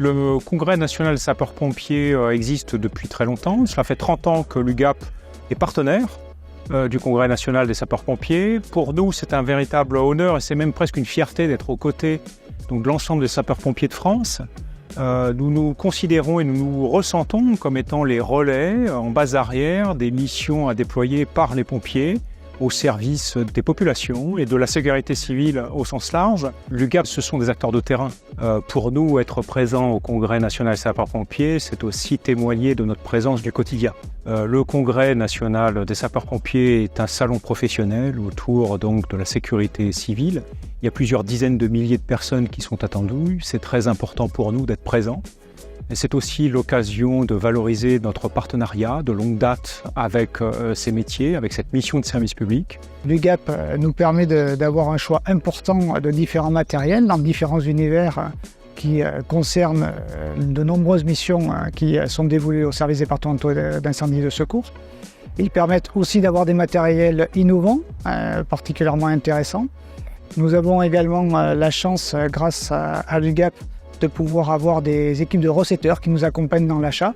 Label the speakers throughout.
Speaker 1: Le Congrès national des sapeurs-pompiers existe depuis très longtemps. Cela fait 30 ans que l'UGAP est partenaire du Congrès national des sapeurs-pompiers. Pour nous, c'est un véritable honneur et c'est même presque une fierté d'être aux côtés de l'ensemble des sapeurs-pompiers de France. Nous nous considérons et nous nous ressentons comme étant les relais en base arrière des missions à déployer par les pompiers au service des populations et de la sécurité civile au sens large. L'UGAP, ce sont des acteurs de terrain. Pour nous, être présent au Congrès national des sapeurs-pompiers, c'est aussi témoigner de notre présence du quotidien. Le Congrès national des sapeurs-pompiers est un salon professionnel autour donc de la sécurité civile. Il y a plusieurs dizaines de milliers de personnes qui sont attendues. C'est très important pour nous d'être présents. Et c'est aussi l'occasion de valoriser notre partenariat de longue date avec ces métiers, avec cette mission de service public.
Speaker 2: L'UGAP nous permet d'avoir un choix important de différents matériels dans différents univers qui concernent de nombreuses missions qui sont dévolues aux services départementaux d'incendie et de secours. Ils permettent aussi d'avoir des matériels innovants, particulièrement intéressants. Nous avons également la chance, grâce à l'UGAP, de pouvoir avoir des équipes de recetteurs qui nous accompagnent dans l'achat.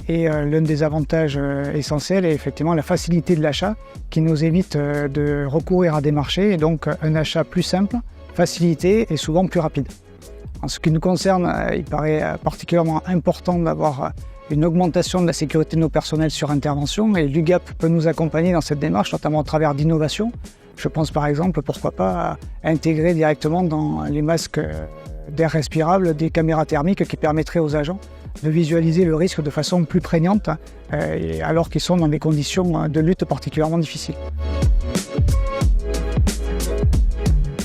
Speaker 2: Et l'un des avantages essentiels est effectivement la facilité de l'achat qui nous évite de recourir à des marchés et donc un achat plus simple, facilité et souvent plus rapide. En ce qui nous concerne, il paraît particulièrement important d'avoir une augmentation de la sécurité de nos personnels sur intervention et l'UGAP peut nous accompagner dans cette démarche, notamment à travers d'innovations. Je pense par exemple, pourquoi pas, à intégrer directement dans les masques d'air respirable des caméras thermiques qui permettraient aux agents de visualiser le risque de façon plus prégnante alors qu'ils sont dans des conditions de lutte particulièrement difficiles.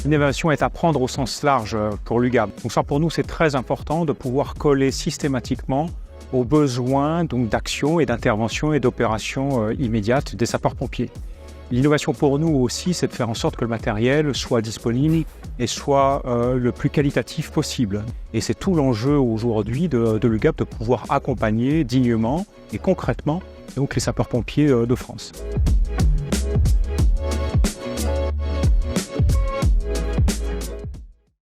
Speaker 1: L'innovation est à prendre au sens large pour l'UGAP. Donc ça, pour nous, c'est très important de pouvoir coller systématiquement aux besoins d'action et d'intervention et d'opération immédiate des sapeurs-pompiers. L'innovation pour nous aussi, c'est de faire en sorte que le matériel soit disponible et soit le plus qualitatif possible. Et c'est tout l'enjeu aujourd'hui de l'UGAP de pouvoir accompagner dignement et concrètement donc les sapeurs-pompiers de France.